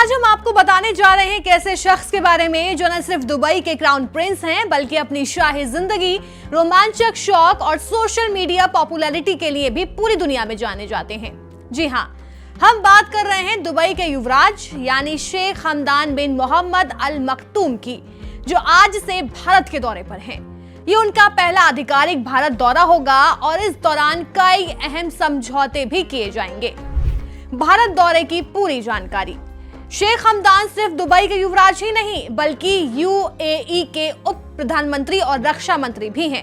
आज हम आपको बताने जा रहे हैं कैसे शख्स के बारे में जो न सिर्फ दुबई के क्राउन प्रिंस हैं बल्कि अपनी शाही जिंदगी, रोमांचक शौक और सोशल मीडिया पॉपुलैरिटी के लिए भी पूरी दुनिया में जाने जाते हैं। जी हां, हम बात कर रहे हैं दुबई के युवराज यानी शेख हमदान बिन मोहम्मद अल मक्तूम की, जो आज से भारत के दौरे पर हैं। ये उनका पहला आधिकारिक भारत दौरा होगा और इस दौरान कई अहम समझौते भी किए जाएंगे। भारत दौरे की पूरी जानकारी। शेख हमदान सिर्फ दुबई के युवराज ही नहीं बल्कि यूएई के उप प्रधानमंत्री और रक्षा मंत्री भी हैं।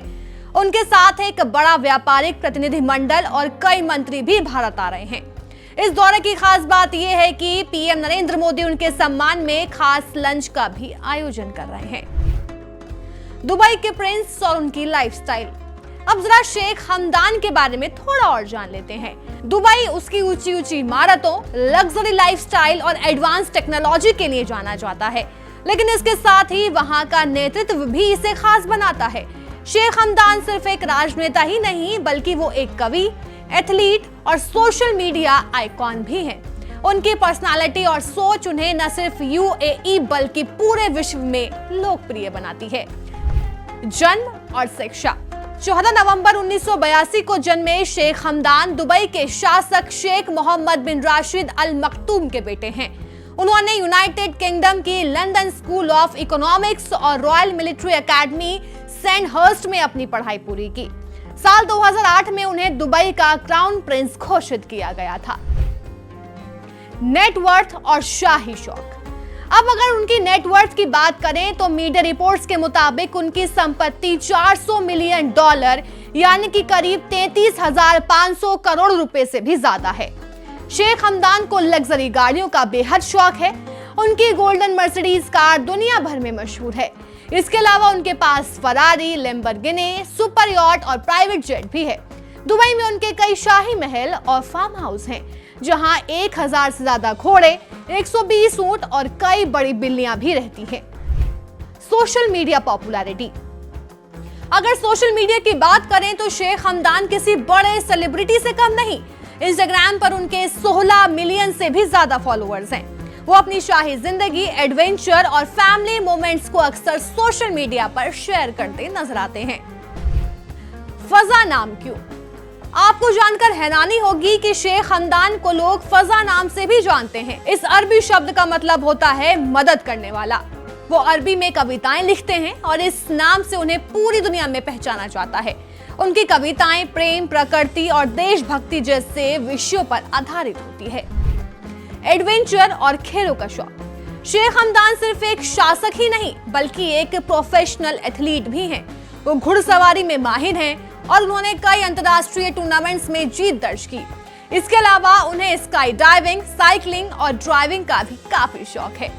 उनके साथ एक बड़ा व्यापारिक प्रतिनिधिमंडल और कई मंत्री भी भारत आ रहे हैं। इस दौरे की खास बात यह है कि पीएम नरेंद्र मोदी उनके सम्मान में खास लंच का भी आयोजन कर रहे हैं। दुबई के प्रिंस और उनकी लाइफस्टाइल। अब जरा शेख हमदान के बारे में थोड़ा और जान लेते हैं। दुबई उसकी ऊंची ऊंची इमारतों, लग्जरी लाइफस्टाइल और एडवांस टेक्नोलॉजी के लिए जाना जाता है, लेकिन इसके साथ ही वहां का नेतृत्व भी इसे खास बनाता है। शेख हमदान सिर्फ एक राजनेता ही नहीं बल्कि वो एक कवि, एथलीट और सोशल मीडिया आइकॉन भी हैं। उनकी पर्सनालिटी और सोच उन्हें न सिर्फ यूएई बल्कि पूरे विश्व में लोकप्रिय बनाती है। जन्म और शिक्षा। 14 नवंबर 1982 को जन्मे शेख हमदान दुबई के शासक शेख मोहम्मद बिन राशिद अल मक्तूम के बेटे हैं। उन्होंने यूनाइटेड किंगडम की लंदन स्कूल ऑफ इकोनॉमिक्स और रॉयल मिलिट्री एकेडमी सैंडहर्स्ट में अपनी पढ़ाई पूरी की। साल 2008 में उन्हें दुबई का क्राउन प्रिंस घोषित किया गया था। नेटवर्थ और शाही शौक। अब अगर उनकी नेटवर्थ की बात करें तो मीडिया रिपोर्ट्स के मुताबिक उनकी संपत्ति $400 मिलियन यानी कि करीब 33,500 करोड़ रुपए से भी ज्यादा है। शेख हमदान को लग्जरी गाड़ियों का बेहद शौक है। उनकी गोल्डन मर्सिडीज कार दुनिया भर में मशहूर है। इसके अलावा उनके पास फरारी, लैम्बोर्गिनी, सुपर यॉट और प्राइवेट जेट भी है। दुबई में उनके कई शाही महल और फार्म हाउस हैं, जहां 1000 से ज्यादा घोड़े, 120 ऊंट और कई बड़ी बिल्लियां भी रहती हैं। Social media popularity. अगर सोशल मीडिया की बात करें तो शेख हमदान किसी बड़े सेलिब्रिटी से कम नहीं। इंस्टाग्राम पर उनके 16 मिलियन से भी ज्यादा फॉलोअर्स हैं। वो अपनी शाही जिंदगी, एडवेंचर और फैमिली मोमेंट्स को अक्सर सोशल मीडिया पर शेयर करते नजर आते हैं। फजा नाम क्यों? आपको जानकर हैरानी होगी कि शेख हमदान को लोग फजा नाम से भी जानते हैं। इस अरबी शब्द का मतलब होता है मदद करने वाला। वो अरबी में कविताएं लिखते हैं और इस नाम से उन्हें पूरी दुनिया में पहचाना जाता है। उनकी कविताएं प्रेम, प्रकृति और देशभक्ति जैसे विषयों पर आधारित होती है। एडवेंचर और खेलों का शौक। शेख हमदान सिर्फ एक शासक ही नहीं बल्कि एक प्रोफेशनल एथलीट भी हैं। वो घुड़सवारी में माहिर हैं और उन्होंने कई अंतर्राष्ट्रीय टूर्नामेंट्स में जीत दर्ज की। इसके अलावा उन्हें स्काई डाइविंग, साइकिलिंग और ड्राइविंग का भी काफी शौक है।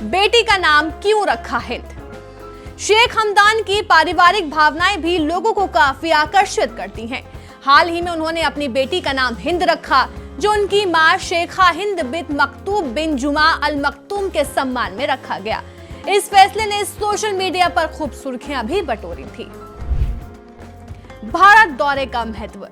बेटी का नाम क्यों रखा हिंद? शेख हमदान की पारिवारिक भावनाएं भी लोगों को काफी आकर्षित करती हैं। हाल ही में उन्होंने अपनी बेटी का नाम हिंद रखा, जो उनकी मां शेखा हिंद बिन मक्तूम बिन जुमा अल मक्तूम के सम्मान में रखा गया। इस फैसले ने सोशल मीडिया पर खूब सुर्खियां भी बटोरी थी। भारत दौरे का महत्व।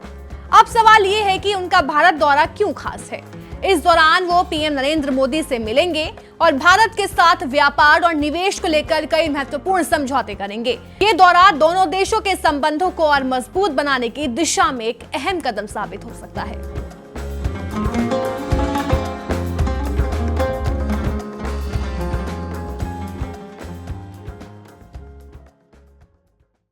अब सवाल ये है कि उनका भारत दौरा क्यों खास है। इस दौरान वो पीएम नरेंद्र मोदी से मिलेंगे और भारत के साथ व्यापार और निवेश को लेकर कई महत्वपूर्ण समझौते करेंगे। ये दौरा दोनों देशों के संबंधों को और मजबूत बनाने की दिशा में एक अहम कदम साबित हो सकता है।